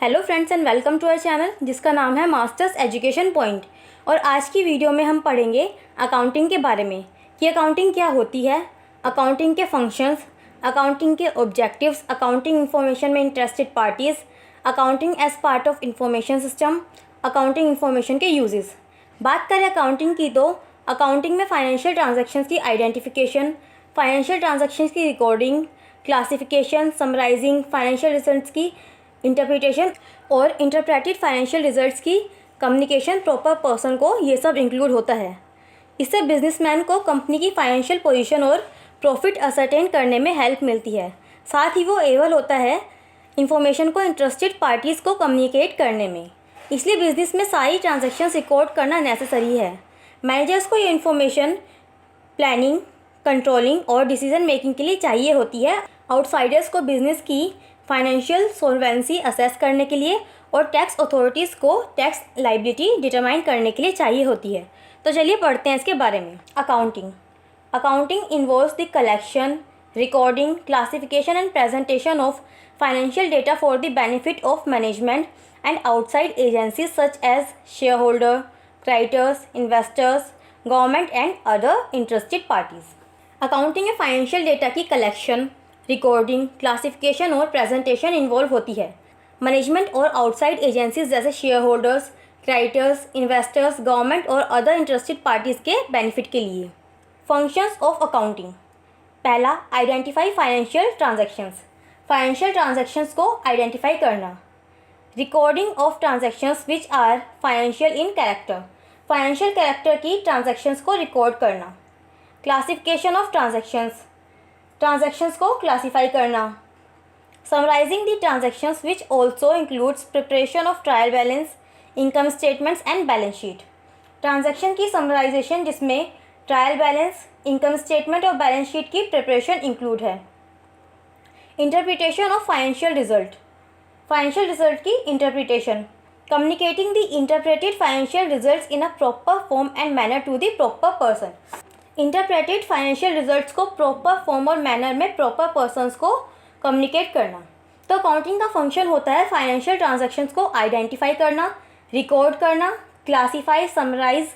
Hello friends and welcome to our channel जिसका नाम है मास्टर्स एजुकेशन पॉइंट। और आज की वीडियो में हम पढ़ेंगे अकाउंटिंग के बारे में कि अकाउंटिंग क्या होती है, अकाउंटिंग के फंक्शंस, अकाउंटिंग के ऑब्जेक्टिव्स, अकाउंटिंग इंफॉर्मेशन में interested parties, accounting as part of information system, accounting information के यूजेस। बात करें अकाउंटिंग की तो अकाउंटिंग में फाइनेंशियल ट्रांजैक्शंस की आइडेंटिफिकेशन, फाइनेंशियल ट्रांजैक्शंस की recording, classification, summarising, financial results की इंटरप्रिटेशन और इंटरप्रेटेड फाइनेंशियल रिजल्ट्स की कम्युनिकेशन प्रॉपर पर्सन को ये सब इंक्लूड होता है। इससे बिजनेसमैन को कंपनी की फाइनेंशियल पोजीशन और प्रॉफिट असरटेन करने में हेल्प मिलती है। साथ ही वो एबल होता है इंफॉर्मेशन को इंटरेस्टेड पार्टीज़ को कम्युनिकेट करने में। इसलिए बिजनेस में सारी ट्रांजैक्शंस रिकॉर्ड करना नेसेसरी है। मैनेजर्स को ये इन्फॉर्मेशन प्लानिंग, कंट्रोलिंग और डिसीजन मेकिंग के लिए चाहिए होती है। आउटसाइडर्स को बिजनेस की फाइनेंशियल सोल्वेंसी असेस करने के लिए और टैक्स अथॉरिटीज़ को टैक्स लाइबिलिटी डिटरमाइन करने के लिए चाहिए होती है। तो चलिए पढ़ते हैं इसके बारे में। Accounting involves the collection, recording, classification and presentation of financial data for the benefit of management and outside agencies such as shareholder, creditors, investors, government and other interested parties. Accounting में financial data की collection, recording, classification और presentation involve होती है। Management और outside agencies जैसे shareholders, creditors, investors, government और other interested parties के benefit के लिए। Functions of accounting. पहला, identify financial transactions, financial transactions को आइडेंटिफाई करना। Recording of transactions which are financial in character, financial character की ट्रांजैक्शंस को रिकॉर्ड करना। क्लासिफिकेशन ऑफ ट्रांजैक्शंस को क्लासीफाई करना। Summarising the transactions which also includes preparation of trial balance, income statements and balance sheet. Transaction की summarisation जिसमें trial balance, income statement और balance sheet की preparation include है। Interpretation of financial result की interpretation, communicating the interpreted financial results in a proper form and manner to the proper person. Interpreted financial results को proper form और manner में proper persons को communicate करना। तो accounting का function होता है फाइनेंशियल ट्रांजैक्शंस को आइडेंटिफाई करना, रिकॉर्ड करना, क्लासीफाई, समराइज,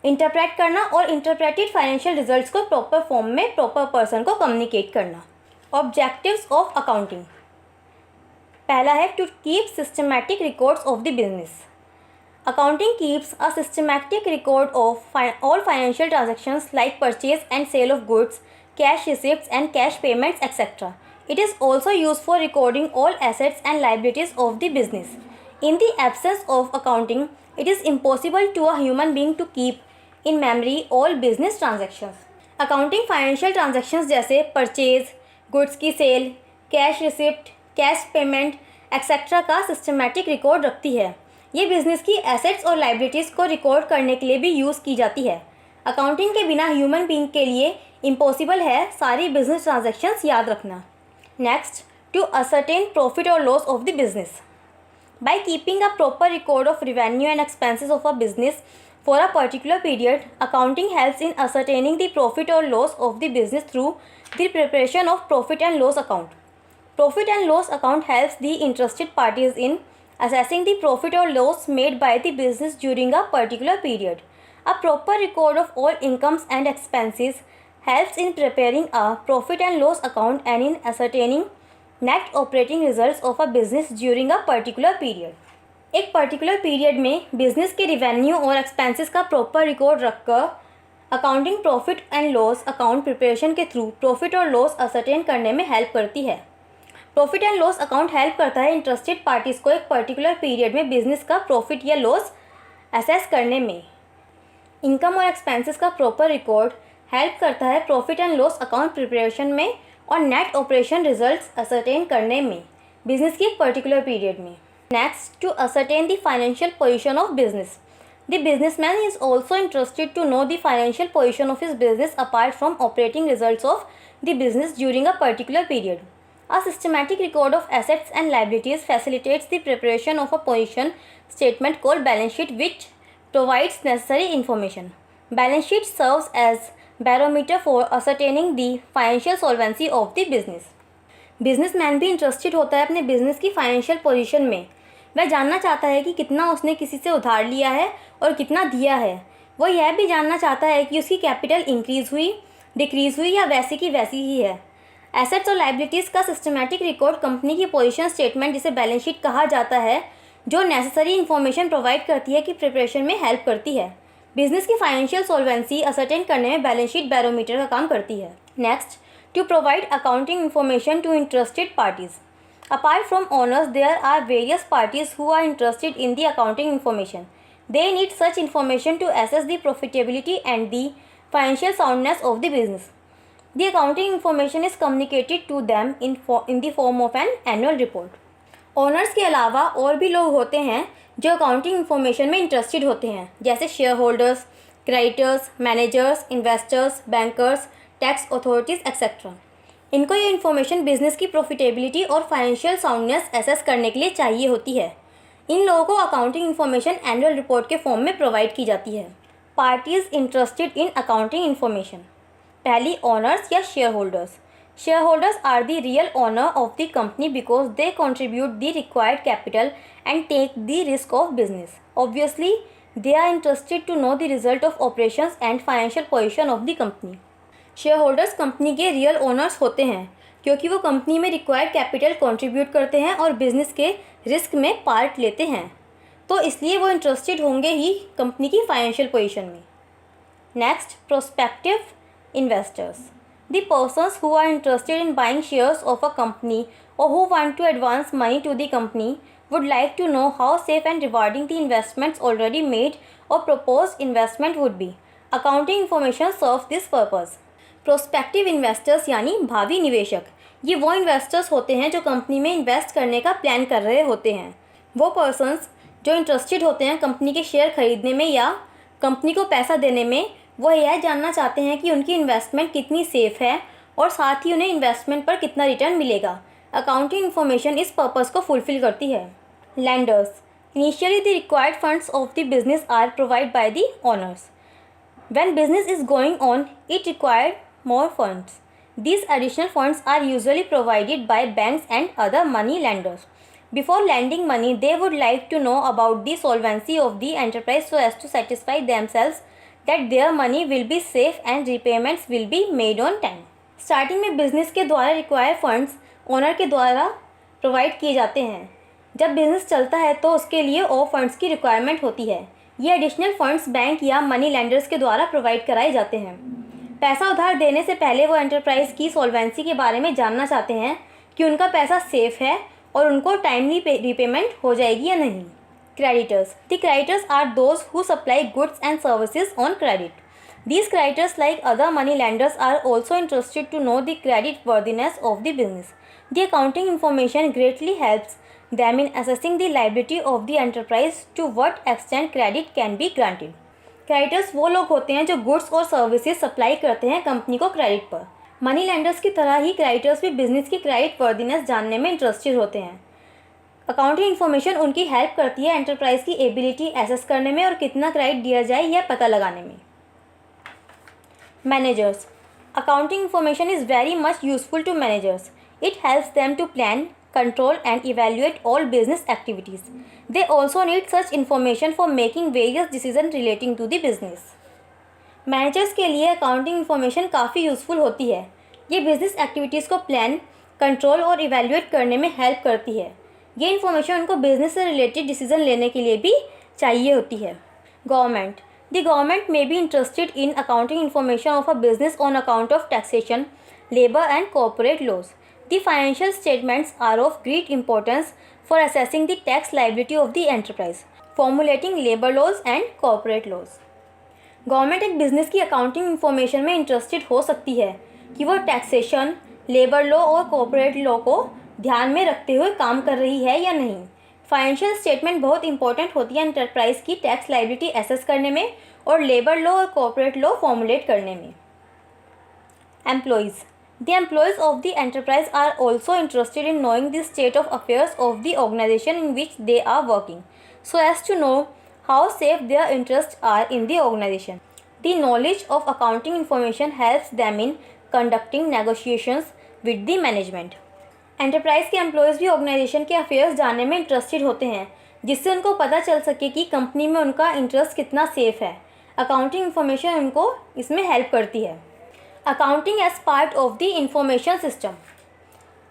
इंटरप्रेट करना और इंटरप्रेटेड फाइनेंशियल रिजल्ट्स को प्रॉपर फॉर्म में प्रॉपर पर्सन को कम्युनिकेट करना। Objectives of accounting. पहला है to keep systematic records of the business. Accounting keeps a systematic record of all financial transactions like purchase and sale of goods, cash receipts and cash payments, etc. It is also used for recording all assets and liabilities of the business. In the absence of accounting, it is impossible to a human being to keep in memory all business transactions. Accounting financial transactions जैसे purchase, goods की sale, cash receipt, cash payment, etc. का systematic record रखती है। ये business की assets और liabilities को record करने के लिए भी यूज़ की जाती है। अकाउंटिंग के बिना ह्यूमन बीइंग के लिए इम्पॉसिबल है सारी बिजनेस ट्रांजैक्शंस याद रखना। नेक्स्ट, टू असरटेन प्रॉफिट और loss of the business. By keeping a proper record of revenue and expenses of a business for a particular period, accounting helps in ascertaining the profit और loss of the business through the preparation of profit and loss account. Profit and loss account helps the interested parties in assessing the profit or loss made by the business during a particular period. A proper record of all incomes and expenses helps in preparing a profit and loss account and in ascertaining net operating results of a business during a particular period. एक particular period में business के revenue और expenses का proper record रखकर accounting profit and loss account preparation के through profit और loss ascertain करने में हेल्प करती है। Profit and loss account help करता है इंटरेस्टेड पार्टीज़ को एक पर्टिकुलर पीरियड में बिजनेस का प्रॉफिट या लॉस असेस करने में। इनकम और एक्सपेंसेस का प्रॉपर रिकॉर्ड हेल्प करता है profit and loss account preparation में और नेट ऑपरेशन रिजल्ट्स असरटेन करने में बिजनेस की एक पर्टिकुलर पीरियड में। Next, to ascertain the financial position of business. The businessman is also interested to know the financial position of his business apart from operating results of the business during a particular period. A systematic record of assets and liabilities facilitates the preparation of a position statement called balance sheet, which provides necessary information. Balance sheet serves as barometer for ascertaining the financial solvency of the business. Businessman भी interested होता है अपने business की financial position में वह जानना चाहता है कि कितना उसने किसी से उधार लिया है और कितना दिया है। वो यह भी जानना चाहता है कि उसकी कैपिटल इंक्रीज़ हुई, डिक्रीज़ हुई या वैसी की वैसी ही है। एसेट्स और लाइबिलिटीज़ का सिस्टमैटिक रिकॉर्ड कंपनी की पोजीशन स्टेटमेंट, जिसे बैलेंस शीट कहा जाता है, जो नेसेसरी इन्फॉर्मेशन प्रोवाइड करती है कि प्रिपरेशन में हेल्प करती है। बिजनेस की फाइनेंशियल सॉल्वेंसी असरटेन करने में बैलेंस शीट बैरोमीटर का काम करती है। Next, to provide accounting information to interested parties. Apart from owners, there are various parties who are interested in the accounting information. They need such information to assess the profitability and the financial soundness of the business. The accounting information is communicated to them in the form of an annual report. Owners के अलावा और भी लोग होते हैं जो accounting information में interested होते हैं, जैसे shareholders, creditors, managers, investors, bankers, tax authorities etcetera. इनको ये इन्फॉर्मेशन बिजनेस की प्रॉफिटेबिलिटी और फाइनेंशियल साउंडनेस एसेस करने के लिए चाहिए होती है. इन लोगों को अकाउंटिंग इन्फॉर्मेशन एनुअल रिपोर्ट के फॉर्म में प्रोवाइड की जाती है. Parties interested in accounting information. पहली, ओनर्स या shareholders. Shareholders are the real owner of the company because they contribute the required capital and take the risk of business. Obviously they are interested to know the result of operations and financial position of the company. Shareholders company के real owners होते हैं क्योंकि वो company में required capital contribute करते हैं और business के रिस्क में पार्ट लेते हैं, तो इसलिए वो इंटरेस्टेड होंगे ही कंपनी की फाइनेंशियल पोजीशन में. Next, prospective investors. The persons who are interested in buying shares of a company और who want to advance money to the company would like to know how safe and rewarding the investments already made और proposed investment would be. Accounting information serve this purpose. Prospective investors यानी भावी निवेशक, ये वो investors होते हैं जो company में इन्वेस्ट करने का प्लान कर रहे होते हैं. वो पर्सन्स जो इंटरेस्टेड होते हैं कंपनी के शेयर खरीदने में या कंपनी को पैसा देने में, वो यह जानना चाहते हैं कि उनकी इन्वेस्टमेंट कितनी सेफ़ है और साथ ही उन्हें इन्वेस्टमेंट पर कितना रिटर्न मिलेगा. अकाउंटिंग इन्फॉर्मेशन इस पर्पज़ को फुलफिल करती है. Lenders. Initially the required funds of the business are provide by the owners. When business is going on it required more funds. These additional funds are usually provided by banks and other money lenders. Before lending money, they would like to know about the solvency of the enterprise so as to satisfy themselves that their money will be safe and repayments will be made on time. Starting में business के द्वारा required funds owner के द्वारा provide किए जाते हैं. जब business चलता है तो उसके लिए और funds की requirement होती है. ये additional funds बैंक या money lenders के द्वारा provide कराए जाते हैं. पैसा उधार देने से पहले वो एंटरप्राइज की सॉल्वेंसी के बारे में जानना चाहते हैं कि उनका पैसा सेफ है और उनको टाइमली रिपेमेंट हो जाएगी या नहीं. Creditors. The creditors are those who supply goods and services on credit. These creditors like other money lenders are also interested to know the credit worthiness of the business. The accounting information greatly helps them in assessing the liability of the enterprise to what extent credit can be granted. Creditors वो लोग होते हैं जो goods और services supply करते हैं company को credit पर. मनी लेंडर्स की तरह ही क्रेडिटर्स भी बिजनेस की क्रेडिट वर्दीनेस जानने में इंटरेस्टेड होते हैं. अकाउंटिंग इन्फॉर्मेशन उनकी हेल्प करती है एंटरप्राइज की एबिलिटी एसेस करने में और कितना क्रेडिट दिया जाए यह पता लगाने में. Managers. Accounting information is very much useful to managers. It helps them to plan, control and evaluate all business activities. They also need such information for making various decisions relating to the business. Managers के लिए accounting information काफ़ी useful होती है. ये business activities को plan, control और evaluate करने में हेल्प करती है. ये इन्फॉर्मेशन उनको बिजनेस से रिलेटेड डिसीजन लेने के लिए भी चाहिए होती है. Government. The government may be interested in accounting information of a business on account of taxation, labour and corporate laws. The financial statements are of great importance for assessing the tax liability of the enterprise, formulating labor laws and corporate laws. Government एक business की accounting information में interested हो सकती है कि वो taxation, labour law और corporate law को ध्यान में रखते हुए काम कर रही है या नहीं. फाइनेंशियल स्टेटमेंट बहुत इंपॉर्टेंट होती है एंटरप्राइज की टैक्स लाइबिलिटी एसेस करने में और लेबर लॉ और कॉर्पोरेट लॉ फॉर्मुलेट करने में. Employees. The employees of the enterprise are also interested in knowing the state of affairs of the organization in which they are working, so as to know how safe their interests are in the organization. The knowledge of accounting information helps them in conducting negotiations with the management. Enterprise के employees भी organisation के affairs जानने में interested होते हैं, जिससे उनको पता चल सके कि कंपनी में उनका इंटरेस्ट कितना सेफ है। अकाउंटिंग इन्फॉर्मेशन उनको इसमें हेल्प करती है। Accounting as part of the information system.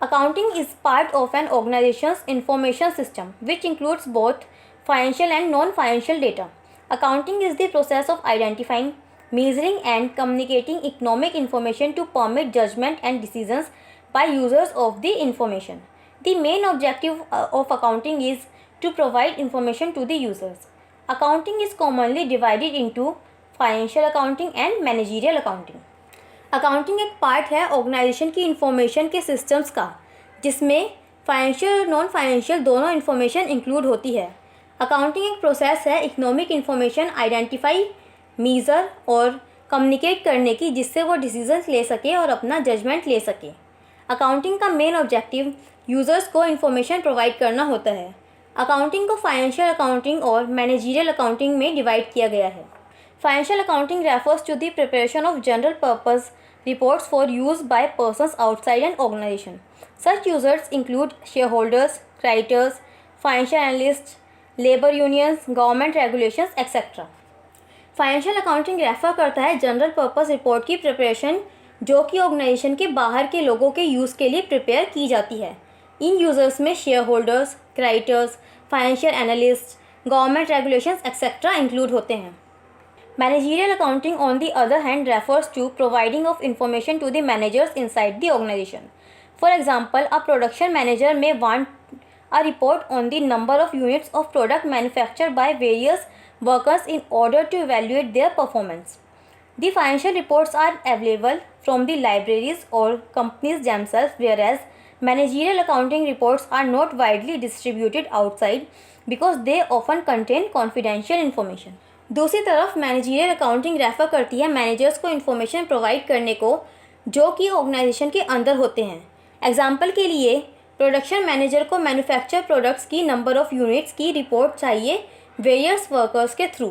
Accounting is part of an organization's information system, which includes both financial and non-financial data. Accounting is the process of identifying, measuring, and communicating economic information to permit judgment and decisions by users of the information. The main objective of accounting is to provide information to the users. Accounting is commonly divided into financial accounting and managerial accounting. Accounting एक part है organisation की information के systems का, जिसमें financial और non financial दोनों information include होती है। अकाउंटिंग एक प्रोसेस है इकोनॉमिक इन्फॉर्मेशन आइडेंटिफाई, मीज़र और कम्युनिकेट करने की, जिससे वो डिसीजंस ले सके और अपना जजमेंट ले सके। अकाउंटिंग का मेन ऑब्जेक्टिव यूज़र्स को इन्फॉर्मेशन प्रोवाइड करना होता है। अकाउंटिंग को फाइनेंशियल अकाउंटिंग और मैनेजरियल अकाउंटिंग में डिवाइड किया गया है। Financial accounting refers to the preparation of general purpose reports for use by persons outside an organization. Such users include shareholders, creditors, financial analysts, labor unions, government regulations, etc. Financial accounting refer करता है general purpose report की preparation, जो कि organisation के बाहर के लोगों के यूज़ के लिए प्रिपेयर की जाती है। इन यूज़र्स में share holders, creditors, financial analyst, government regulations etcetera include होते हैं। Managerial accounting, on the other hand, refers to providing of information to the managers inside the organization. For example, a production manager may want a report on the number of units of product manufactured by various workers in order to evaluate their performance. The financial reports are available from the libraries or companies themselves, whereas managerial accounting reports are not widely distributed outside because they often contain confidential information. दूसरी तरफ managerial accounting refer करती है managers को information provide करने को, जो कि organisation के अंदर होते हैं। एग्जाम्पल के लिए, प्रोडक्शन मैनेजर को मैन्युफैक्चर प्रोडक्ट्स की नंबर ऑफ़ यूनिट्स की रिपोर्ट चाहिए वेरियस वर्कर्स के थ्रू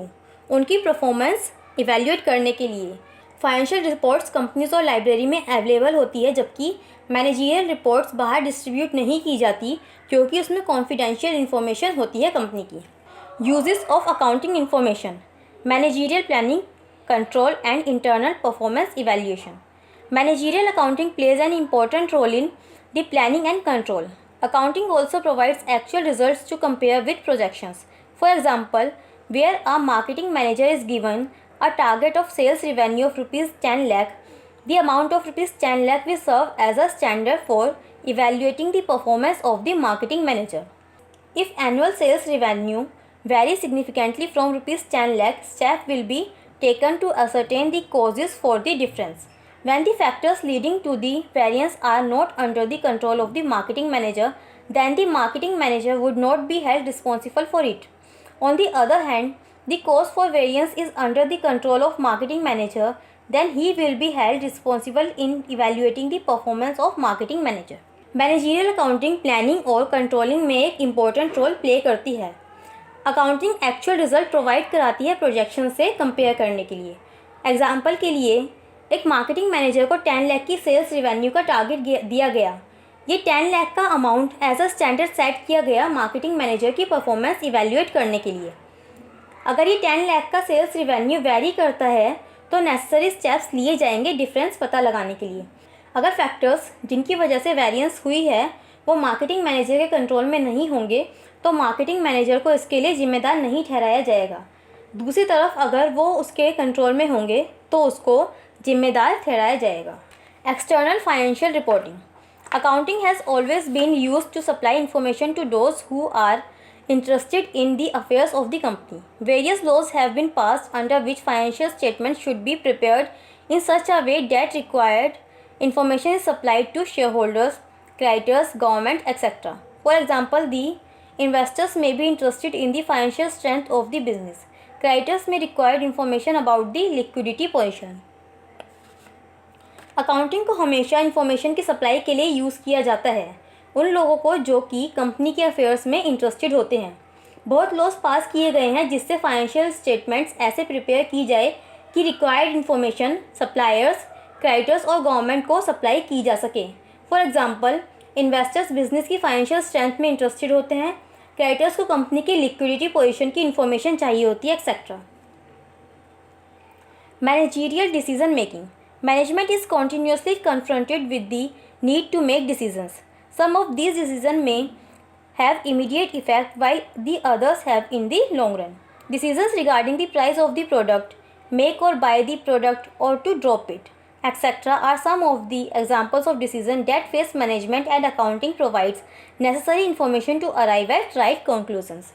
उनकी परफॉर्मेंस इवैल्यूएट करने के लिए। फाइनेंशियल रिपोर्ट्स कंपनीज और लाइब्रेरी में अवेलेबल होती है, जबकि मैनेजरियल रिपोर्ट्स बाहर डिस्ट्रीब्यूट नहीं की जाती, क्योंकि उसमें कॉन्फिडेंशियल इन्फॉर्मेशन होती है कंपनी की। Uses of accounting information: managerial planning, control and internal performance evaluation. Managerial accounting plays an important role in the planning and control. Accounting also provides actual results to compare with projections. For example, where a marketing manager is given a target of sales revenue of rupees 10 lakh, the amount of rupees 10 lakh will serve as a standard for evaluating the performance of the marketing manager. If annual sales revenue vary significantly from rupees 10 lakh, step will be taken to ascertain the causes for the difference. When the factors leading to the variance are not under the control of the marketing manager, then the marketing manager would not be held responsible for it. On the other hand, the cause for variance is under the control of marketing manager, then he will be held responsible in evaluating the performance of marketing manager. Managerial accounting planning और controlling में एक important role play करती है। Accounting actual result provide कराती है projection से compare करने के लिए। एग्जाम्पल के लिए, एक मार्केटिंग मैनेजर को 10 लाख की सेल्स रिवेन्यू का टारगेट दिया गया। ये 10 लाख का amount as a standard set किया गया मार्केटिंग मैनेजर की परफॉर्मेंस इवैल्यूएट करने के लिए। अगर ये 10 लाख का सेल्स रिवेन्यू वेरी करता है तो नेसेसरी स्टेप्स लिए जाएंगे डिफरेंस पता लगाने के लिए। अगर फैक्टर्स जिनकी वजह से वेरिएंस हुई है वो मार्केटिंग मैनेजर के कंट्रोल में नहीं होंगे तो मार्केटिंग मैनेजर को इसके लिए जिम्मेदार नहीं ठहराया जाएगा। दूसरी तरफ अगर वो उसके कंट्रोल में होंगे तो उसको जिम्मेदार ठहराया जाएगा। External financial reporting: accounting has always been used to supply information to those who are interested in the affairs of the company. Various laws have been passed under which financial statements should be prepared in such a way that required information is supplied to shareholders, creditors, government, etc. For example, the investors may be interested in the financial strength of the business. Creditors may require information about the liquidity position. Accounting को हमेशा information की supply के लिए use किया जाता है उन लोगों को जो कि कंपनी के अफेयर्स में इंटरेस्टेड होते हैं। बहुत लॉज पास किए गए हैं जिससे फाइनेंशियल स्टेटमेंट्स ऐसे प्रिपेयर की जाए कि रिक्वायर्ड इन्फॉर्मेशन सप्लायर्स, क्रेडिटर्स और गवर्नमेंट को सप्लाई की जा सके। फॉर एग्जांपल, इन्वेस्टर्स बिजनेस की फाइनेंशियल स्ट्रेंथ में इंटरेस्टेड होते हैं। क्रेडिटर्स को कंपनी की लिक्विडिटी पोजीशन की इन्फॉर्मेशन चाहिए होती है, etcetera. Managerial decision making. Management is continuously confronted with the need to make decisions. Some of these decision में have immediate effect while the others have in the long run. Decisions regarding the price of the product, make or buy the product or to drop it, etc. are some of the examples of decisions that face management, and accounting provides necessary information to arrive at right conclusions.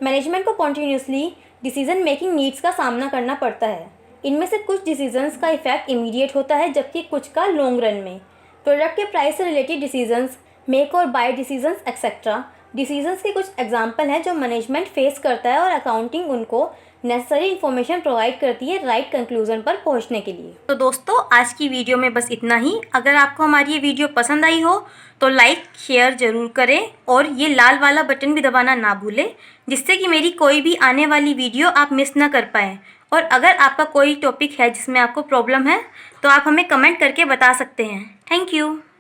Management को continuously decision making needs का सामना करना पड़ता है। इनमें से कुछ decisions का इफेक्ट इमीडिएट होता है, जबकि कुछ का लॉन्ग रन में। प्रोडक्ट के प्राइस से रिलेटेड डिसीजंस, मेक और बाय डिसीजंस एक्सेट्रा डिसीजंस के कुछ एग्जाम्पल हैं जो मैनेजमेंट फेस करता है, और अकाउंटिंग उनको नेसेसरी इन्फॉर्मेशन प्रोवाइड करती है राइट कंक्लूजन पर पहुंचने के लिए। तो दोस्तों, आज की वीडियो में बस इतना ही। अगर आपको हमारी ये वीडियो पसंद आई हो तो लाइक शेयर ज़रूर करें, और ये लाल वाला बटन भी दबाना ना भूलें, जिससे कि मेरी कोई भी आने वाली वीडियो आप मिस ना कर पाएँ। और अगर आपका कोई टॉपिक है जिसमें आपको प्रॉब्लम है तो आप हमें कमेंट करके बता सकते हैं। Thank you.